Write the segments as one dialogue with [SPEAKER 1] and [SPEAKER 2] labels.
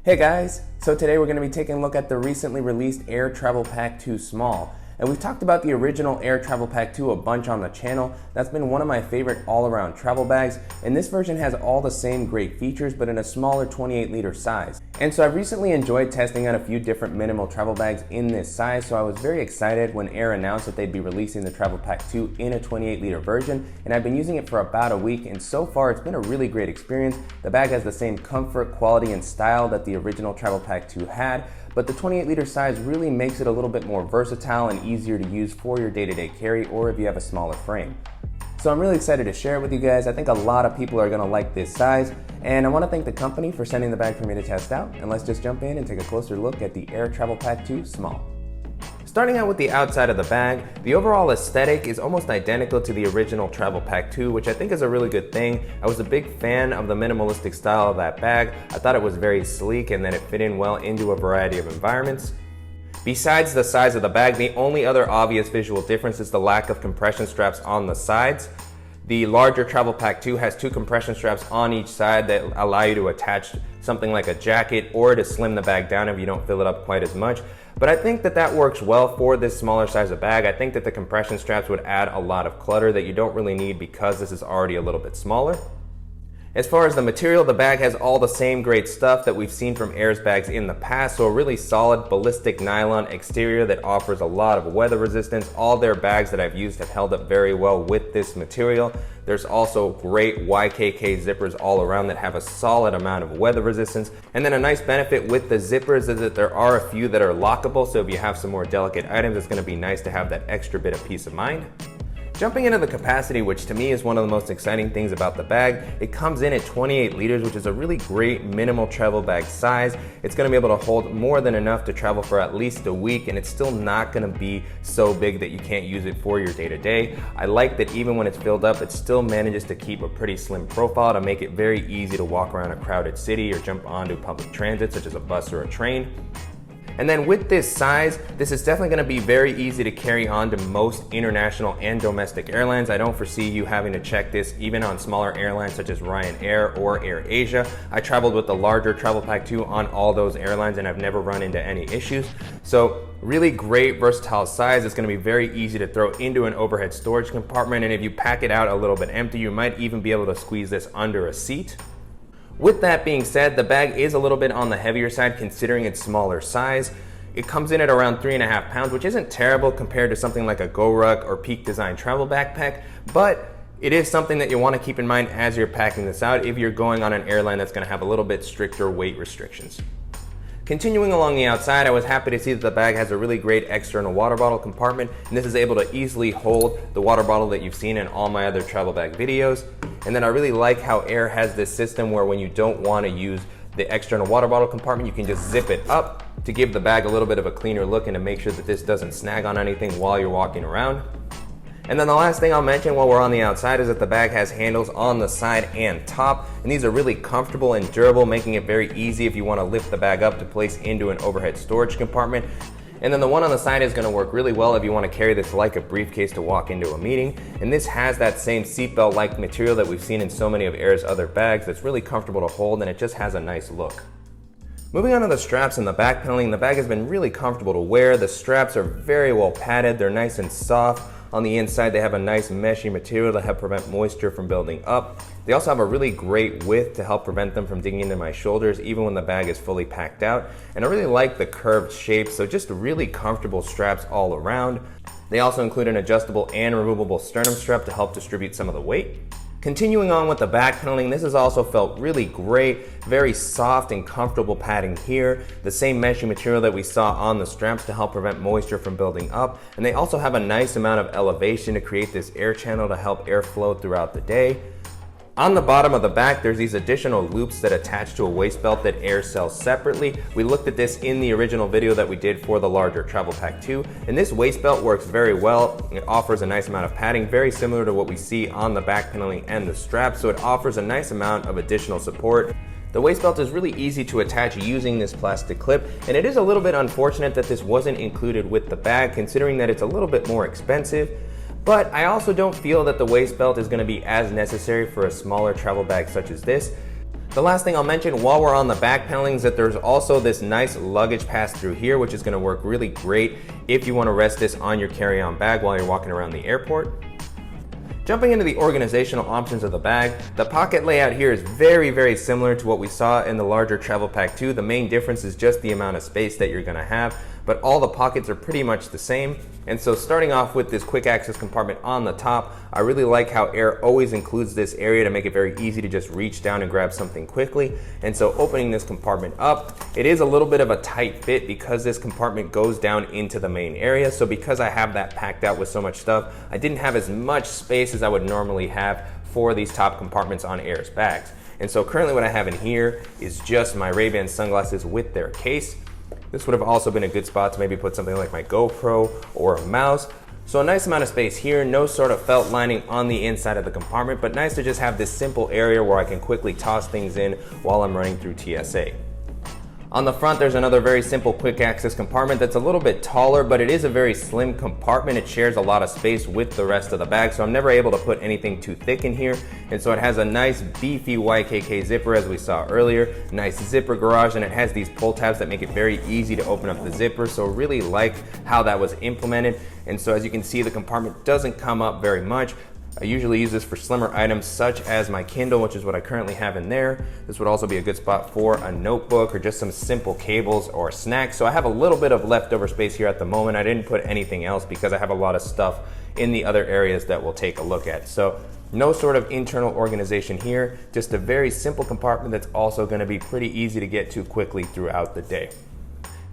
[SPEAKER 1] Hey guys, so today we're going to be taking a look at the recently released Air Travel Pack 2 Small. And we've talked about the original Air Travel Pack 2 a bunch on the channel. That's been one of my favorite all-around travel bags, and this version has all the same great features but in a smaller 28-liter size. And so I've recently enjoyed testing out a few different minimal travel bags in this size, so I was very excited when Air announced that they'd be releasing the Travel Pack 2 in a 28-liter version, and I've been using it for about a week, and so far it's been a really great experience. The bag has the same comfort, quality, and style that the original Travel Pack 2 had, but the 28-liter size really makes it a little bit more versatile and easier to use for your day-to-day carry or if you have a smaller frame. So I'm really excited to share it with you guys. I think a lot of people are going to like this size, and I want to thank the company for sending the bag for me to test out, and let's just jump in and take a closer look at the Air Travel Pack 2 Small. Starting out with the outside of the bag, the overall aesthetic is almost identical to the original Travel Pack 2, which I think is a really good thing. I was a big fan of the minimalistic style of that bag. I thought it was very sleek and that it fit in well into a variety of environments. Besides the size of the bag, the only other obvious visual difference is the lack of compression straps on the sides. The larger Travel Pack 2 has two compression straps on each side that allow you to attach something like a jacket or to slim the bag down if you don't fill it up quite as much. But I think that that works well for this smaller size of bag. I think that the compression straps would add a lot of clutter that you don't really need because this is already a little bit smaller. As far as the material, the bag has all the same great stuff that we've seen from Air's bags in the past, so a really solid ballistic nylon exterior that offers a lot of weather resistance. All their bags that I've used have held up very well with this material. There's also great YKK zippers all around that have a solid amount of weather resistance. And then a nice benefit with the zippers is that there are a few that are lockable, so if you have some more delicate items, it's going to be nice to have that extra bit of peace of mind. Jumping into the capacity, which to me is one of the most exciting things about the bag, it comes in at 28 liters, which is a really great minimal travel bag size. It's going to be able to hold more than enough to travel for at least a week, and it's still not going to be so big that you can't use it for your day-to-day. I like that even when it's filled up, it still manages to keep a pretty slim profile to make it very easy to walk around a crowded city or jump onto public transit such as a bus or a train. And then with this size, this is definitely going to be very easy to carry on to most international and domestic airlines. I don't foresee you having to check this even on smaller airlines such as Ryanair or AirAsia. I traveled with the larger Travel Pack 2 on all those airlines and I've never run into any issues. So really great versatile size. It's going to be very easy to throw into an overhead storage compartment, and if you pack it out a little bit empty, you might even be able to squeeze this under a seat. With that being said, the bag is a little bit on the heavier side considering its smaller size. It comes in at around 3.5 pounds, which isn't terrible compared to something like a GoRuck or Peak Design travel backpack, but it is something that you want to keep in mind as you're packing this out if you're going on an airline that's going to have a little bit stricter weight restrictions. Continuing along the outside, I was happy to see that the bag has a really great external water bottle compartment, and this is able to easily hold the water bottle that you've seen in all my other travel bag videos. And then I really like how Air has this system where when you don't want to use the external water bottle compartment, you can just zip it up to give the bag a little bit of a cleaner look and to make sure that this doesn't snag on anything while you're walking around. And then the last thing I'll mention while we're on the outside is that the bag has handles on the side and top, and these are really comfortable and durable, making it very easy if you want to lift the bag up to place into an overhead storage compartment. And then the one on the side is going to work really well if you want to carry this like a briefcase to walk into a meeting. And this has that same seatbelt-like material that we've seen in so many of Air's other bags that's really comfortable to hold, and it just has a nice look. Moving on to the straps and the back paneling, the bag has been really comfortable to wear. The straps are very well padded, they're nice and soft. On the inside, they have a nice meshy material to help prevent moisture from building up. They also have a really great width to help prevent them from digging into my shoulders even when the bag is fully packed out. And I really like the curved shape, so just really comfortable straps all around. They also include an adjustable and removable sternum strap to help distribute some of the weight. Continuing on with the back paneling, this has also felt really great, very soft and comfortable padding here, the same meshy material that we saw on the straps to help prevent moisture from building up, and they also have a nice amount of elevation to create this air channel to help air flow throughout the day. On the bottom of the back, there's these additional loops that attach to a waist belt that Air sells separately. We looked at this in the original video that we did for the larger Travel Pack 2, and this waist belt works very well. It offers a nice amount of padding, very similar to what we see on the back paneling and the strap, so it offers a nice amount of additional support. The waist belt is really easy to attach using this plastic clip, and it is a little bit unfortunate that this wasn't included with the bag considering that it's a little bit more expensive. But I also don't feel that the waist belt is going to be as necessary for a smaller travel bag such as this. The last thing I'll mention while we're on the back panelling is that there's also this nice luggage pass-through here, which is going to work really great if you want to rest this on your carry-on bag while you're walking around the airport. Jumping into the organizational options of the bag, the pocket layout here is very similar to what we saw in the larger Travel Pack 2. The main difference is just the amount of space that you're going to have, but all the pockets are pretty much the same. And so starting off with this quick access compartment on the top, I really like how Air always includes this area to make it very easy to just reach down and grab something quickly. And so opening this compartment up, it is a little bit of a tight fit because this compartment goes down into the main area. So because I have that packed out with so much stuff, I didn't have as much space as I would normally have for these top compartments on Air's bags. And so currently what I have in here is just my Ray-Ban sunglasses with their case. This would have also been a good spot to maybe put something like my GoPro or a mouse. So a nice amount of space here, no sort of felt lining on the inside of the compartment, but nice to just have this simple area where I can quickly toss things in while I'm running through TSA. On the front, there's another very simple quick access compartment that's a little bit taller, but it is a very slim compartment. It shares a lot of space with the rest of the bag, so I'm never able to put anything too thick in here. And so it has a nice beefy YKK zipper as we saw earlier, nice zipper garage, and it has these pull tabs that make it very easy to open up the zipper. So really like how that was implemented. And so as you can see, the compartment doesn't come up very much. I usually use this for slimmer items such as my Kindle, which is what I currently have in there. This would also be a good spot for a notebook or just some simple cables or snacks. So I have a little bit of leftover space here at the moment. I didn't put anything else because I have a lot of stuff in the other areas that we'll take a look at. So no sort of internal organization here, just a very simple compartment that's also going to be pretty easy to get to quickly throughout the day.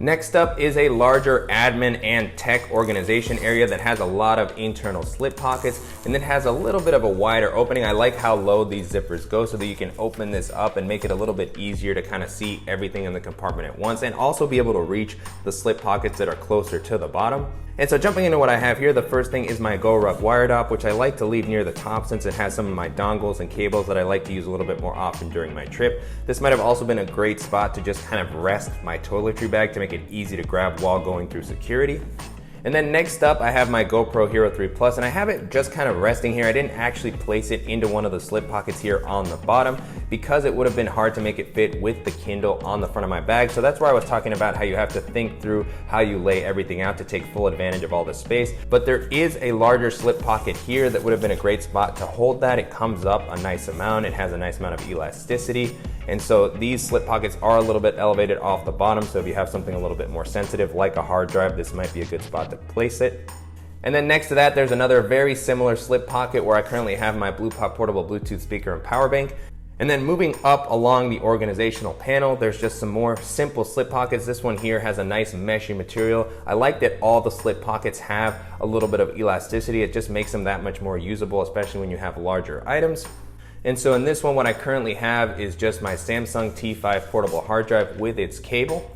[SPEAKER 1] Next up is a larger admin and tech organization area that has a lot of internal slip pockets and then has a little bit of a wider opening. I like how low these zippers go so that you can open this up and make it a little bit easier to kind of see everything in the compartment at once and also be able to reach the slip pockets that are closer to the bottom. And so jumping into what I have here, the first thing is my GoRuck wire dop, which I like to leave near the top since it has some of my dongles and cables that I like to use a little bit more often during my trip. This might have also been a great spot to just kind of rest my toiletry bag to make it easy to grab while going through security. And then next up, I have my GoPro Hero 3 Plus, and I have it just kind of resting here. I didn't actually place it into one of the slip pockets here on the bottom because it would have been hard to make it fit with the Kindle on the front of my bag. So that's where I was talking about how you have to think through how you lay everything out to take full advantage of all the space. But there is a larger slip pocket here that would have been a great spot to hold that. It comes up a nice amount. It has a nice amount of elasticity. And so these slip pockets are a little bit elevated off the bottom. So if you have something a little bit more sensitive like a hard drive, this might be a good spot to place it. And then next to that, there's another very similar slip pocket where I currently have my BluePop portable Bluetooth speaker and power bank. And then moving up along the organizational panel, there's just some more simple slip pockets. This one here has a nice meshy material. I like that all the slip pockets have a little bit of elasticity. It just makes them that much more usable, especially when you have larger items. And so in this one, what I currently have is just my Samsung T5 portable hard drive with its cable.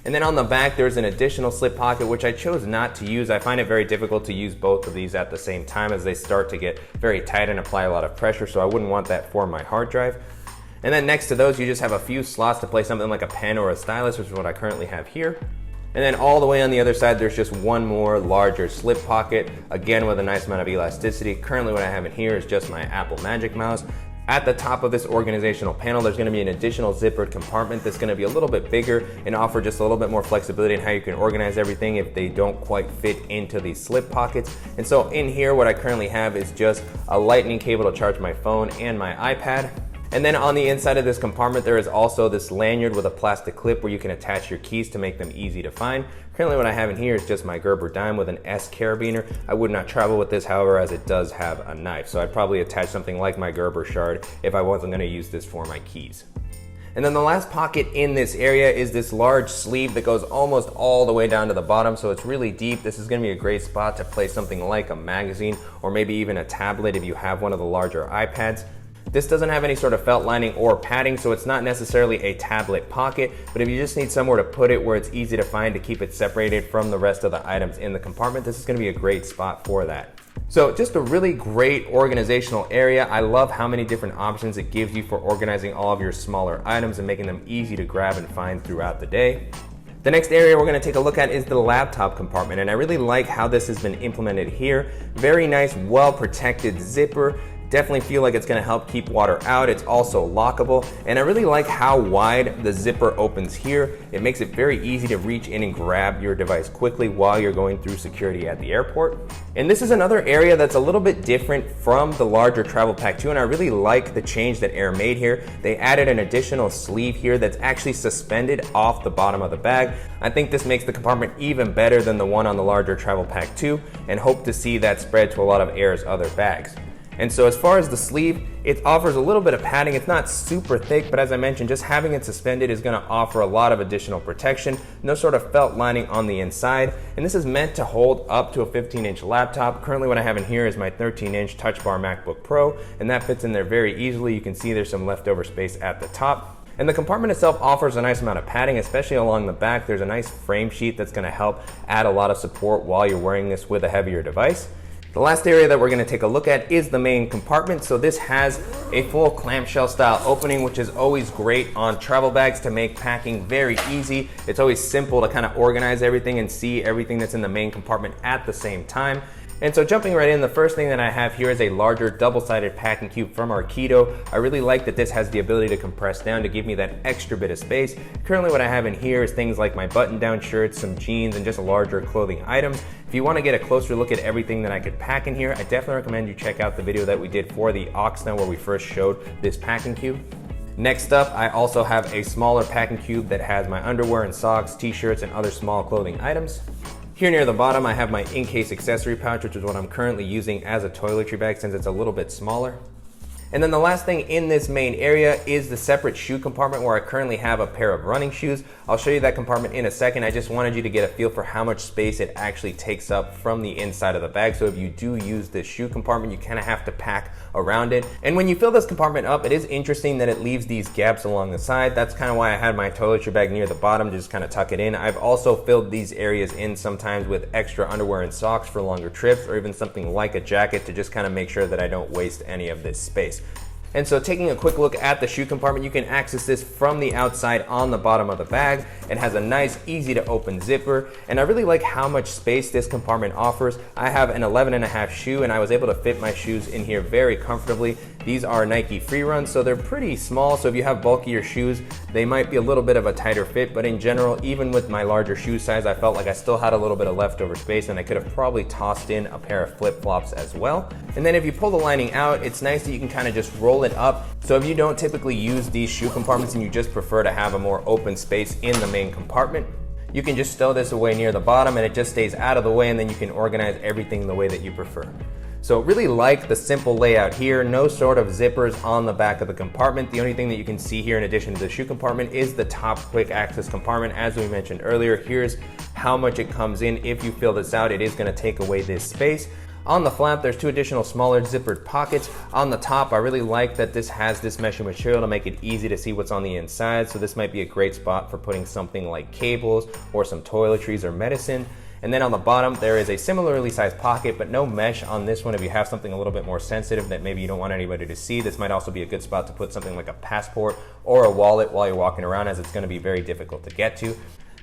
[SPEAKER 1] And then on the back, there's an additional slip pocket, which I chose not to use. I find it very difficult to use both of these at the same time as they start to get very tight and apply a lot of pressure, so I wouldn't want that for my hard drive. And then next to those, you just have a few slots to place something like a pen or a stylus, which is what I currently have here. And then all the way on the other side, there's just one more larger slip pocket, again with a nice amount of elasticity. Currently what I have in here is just my Apple Magic Mouse. At the top of this organizational panel, there's gonna be an additional zippered compartment that's gonna be a little bit bigger and offer just a little bit more flexibility in how you can organize everything if they don't quite fit into these slip pockets. And so in here, what I currently have is just a lightning cable to charge my phone and my iPad. And then on the inside of this compartment, there is also this lanyard with a plastic clip where you can attach your keys to make them easy to find. Currently what I have in here is just my Gerber dime with an S carabiner. I would not travel with this, however, as it does have a knife. So I'd probably attach something like my Gerber shard if I wasn't gonna use this for my keys. And then the last pocket in this area is this large sleeve that goes almost all the way down to the bottom, so it's really deep. This is gonna be a great spot to place something like a magazine or maybe even a tablet if you have one of the larger iPads. This doesn't have any sort of felt lining or padding, so it's not necessarily a tablet pocket, but if you just need somewhere to put it where it's easy to find to keep it separated from the rest of the items in the compartment, this is gonna be a great spot for that. So just a really great organizational area. I love how many different options it gives you for organizing all of your smaller items and making them easy to grab and find throughout the day. The next area we're going to take a look at is the laptop compartment, and I really like how this has been implemented here. Very nice, well protected zipper. Definitely feel like it's gonna help keep water out. It's also lockable, and I really like how wide the zipper opens here. It makes it very easy to reach in and grab your device quickly while you're going through security at the airport. And this is another area that's a little bit different from the larger Travel Pack 2, and I really like the change that Air made here. They added an additional sleeve here that's actually suspended off the bottom of the bag. I think this makes the compartment even better than the one on the larger Travel Pack 2, and hope to see that spread to a lot of Air's other bags. And so as far as the sleeve, it offers a little bit of padding. It's not super thick, but as I mentioned, just having it suspended is gonna offer a lot of additional protection. No sort of felt lining on the inside. And this is meant to hold up to a 15-inch laptop. Currently what I have in here is my 13-inch Touch Bar MacBook Pro, and that fits in there very easily. You can see there's some leftover space at the top. And the compartment itself offers a nice amount of padding, especially along the back. There's a nice frame sheet that's gonna help add a lot of support while you're wearing this with a heavier device. The last area that we're going to take a look at is the main compartment. So this has a full clamshell style opening, which is always great on travel bags to make packing very easy. It's always simple to kind of organize everything and see everything that's in the main compartment at the same time. And so jumping right in, the first thing that I have here is a larger double-sided packing cube from Arkedo. I really like that this has the ability to compress down to give me that extra bit of space. Currently what I have in here is things like my button-down shirts, some jeans, and just larger clothing items. If you want to get a closer look at everything that I could pack in here, I definitely recommend you check out the video that we did for the Oxnell where we first showed this packing cube. Next up, I also have a smaller packing cube that has my underwear and socks, t-shirts, and other small clothing items. Here near the bottom, I have my in-case accessory pouch, which is what I'm currently using as a toiletry bag since it's a little bit smaller. And then the last thing in this main area is the separate shoe compartment where I currently have a pair of running shoes. I'll show you that compartment in a second. I just wanted you to get a feel for how much space it actually takes up from the inside of the bag. So if you do use this shoe compartment, you kind of have to pack around it. And when you fill this compartment up, it is interesting that it leaves these gaps along the side. That's kind of why I had my toiletry bag near the bottom to just kind of tuck it in. I've also filled these areas in sometimes with extra underwear and socks for longer trips, or even something like a jacket to just kind of make sure that I don't waste any of this space. And so taking a quick look at the shoe compartment, you can access this from the outside on the bottom of the bag. It has a nice, easy to open zipper, and I really like how much space this compartment offers. I have an 11.5 shoe, and I was able to fit my shoes in here very comfortably. These are Nike Free Runs, so they're pretty small, so if you have bulkier shoes, they might be a little bit of a tighter fit, but in general, even with my larger shoe size, I felt like I still had a little bit of leftover space, and I could have probably tossed in a pair of flip-flops as well. And then if you pull the lining out, it's nice that you can kind of just roll it up. So if you don't typically use these shoe compartments and you just prefer to have a more open space in the main compartment, you can just stow this away near the bottom and it just stays out of the way, and then you can organize everything the way that you prefer. So really like the simple layout here, no sort of zippers on the back of the compartment. The only thing that you can see here in addition to the shoe compartment is the top quick access compartment. As we mentioned earlier, here's how much it comes in. If you fill this out, it is going to take away this space. On the flap, there's two additional smaller zippered pockets. On the top, I really like that this has this mesh material to make it easy to see what's on the inside. So this might be a great spot for putting something like cables or some toiletries or medicine. And then on the bottom, there is a similarly sized pocket, but no mesh on this one. If you have something a little bit more sensitive that maybe you don't want anybody to see, this might also be a good spot to put something like a passport or a wallet while you're walking around, as it's going to be very difficult to get to.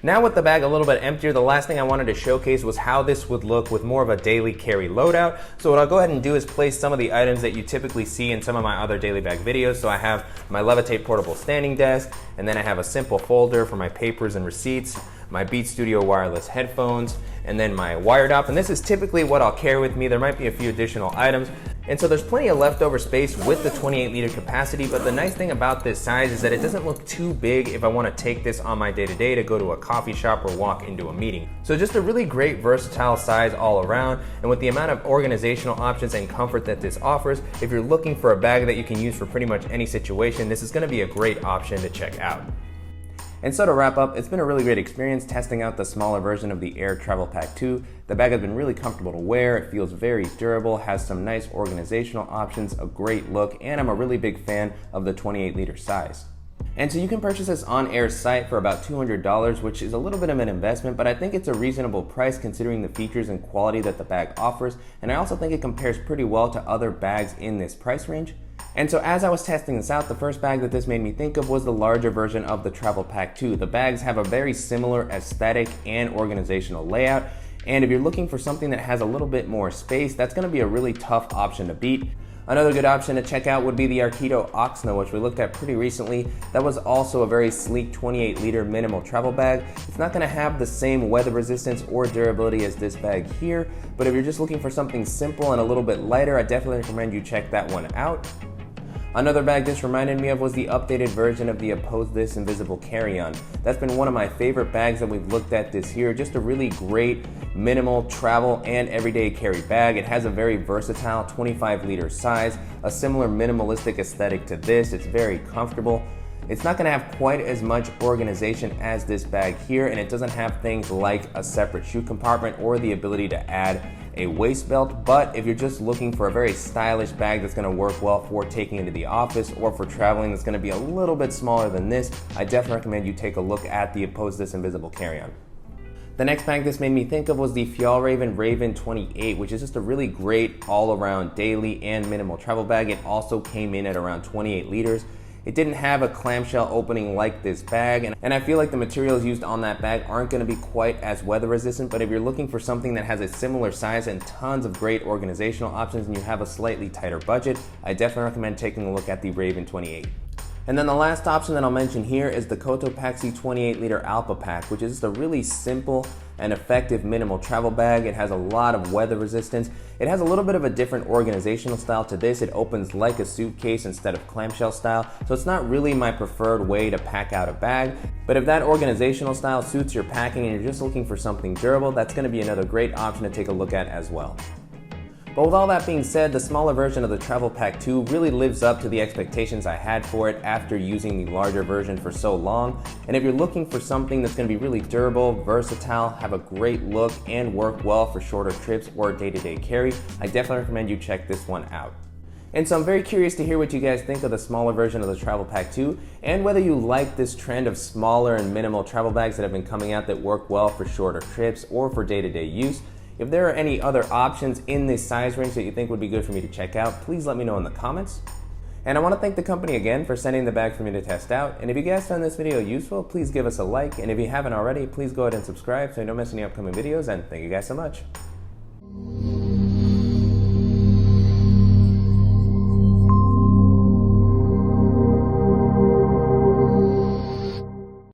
[SPEAKER 1] Now with the bag a little bit emptier, the last thing I wanted to showcase was how this would look with more of a daily carry loadout. So what I'll go ahead and do is place some of the items that you typically see in some of my other daily bag videos. So I have my Levitate portable standing desk, and then I have a simple folder for my papers and receipts, my Beat Studio wireless headphones, and then my wire dop. And this is typically what I'll carry with me. There might be a few additional items. And so there's plenty of leftover space with the 28-liter capacity, but the nice thing about this size is that it doesn't look too big if I want to take this on my day-to-day to go to a coffee shop or walk into a meeting. So just a really great versatile size all around, and with the amount of organizational options and comfort that this offers, if you're looking for a bag that you can use for pretty much any situation, this is going to be a great option to check out. And so to wrap up, it's been a really great experience testing out the smaller version of the Air Travel Pack 2. The bag has been really comfortable to wear, it feels very durable, has some nice organizational options, a great look, and I'm a really big fan of the 28-liter size. And so you can purchase this on Air's site for about $200, which is a little bit of an investment, but I think it's a reasonable price considering the features and quality that the bag offers, and I also think it compares pretty well to other bags in this price range. And so as I was testing this out, the first bag that this made me think of was the larger version of the Travel Pack 2. The bags have a very similar aesthetic and organizational layout, and if you're looking for something that has a little bit more space, that's going to be a really tough option to beat. Another good option to check out would be the Arkedo Oxno, which we looked at pretty recently. That was also a very sleek 28-liter minimal travel bag. It's not going to have the same weather resistance or durability as this bag here, but if you're just looking for something simple and a little bit lighter, I definitely recommend you check that one out. Another bag this reminded me of was the updated version of the Oppose This Invisible Carry-On. That's been one of my favorite bags that we've looked at this year. Just a really great minimal travel and everyday carry bag. It has a very versatile 25-liter size, a similar minimalistic aesthetic to this. It's very comfortable. It's not going to have quite as much organization as this bag here, and it doesn't have things like a separate shoe compartment or the ability to add a waist belt, but if you're just looking for a very stylish bag that's going to work well for taking into the office or for traveling that's going to be a little bit smaller than this, I definitely recommend you take a look at the Oppose This Invisible Carry-On. The next bag this made me think of was the Fjallraven Raven 28, which is just a really great all-around daily and minimal travel bag. It also came in at around 28 liters. It didn't have a clamshell opening like this bag, and I feel like the materials used on that bag aren't going to be quite as weather resistant, but if you're looking for something that has a similar size and tons of great organizational options and you have a slightly tighter budget, I definitely recommend taking a look at the Raven 28. And then the last option that I'll mention here is the Cotopaxi 28-liter Alpha Pack, which is just a really simple and effective minimal travel bag. It has a lot of weather resistance. It has a little bit of a different organizational style to this. It opens like a suitcase instead of clamshell style, so it's not really my preferred way to pack out a bag. But if that organizational style suits your packing and you're just looking for something durable, that's going to be another great option to take a look at as well. But with all that being said, the smaller version of the Travel Pack 2 really lives up to the expectations I had for it after using the larger version for so long. And if you're looking for something that's going to be really durable, versatile, have a great look, and work well for shorter trips or day-to-day carry, I definitely recommend you check this one out. And so I'm very curious to hear what you guys think of the smaller version of the Travel Pack 2 and whether you like this trend of smaller and minimal travel bags that have been coming out that work well for shorter trips or for day-to-day use. If there are any other options in this size range that you think would be good for me to check out, please let me know in the comments. And I want to thank the company again for sending the bag for me to test out. And if you guys found this video useful, please give us a like. And if you haven't already, please go ahead and subscribe so you don't miss any upcoming videos. And thank you guys so much.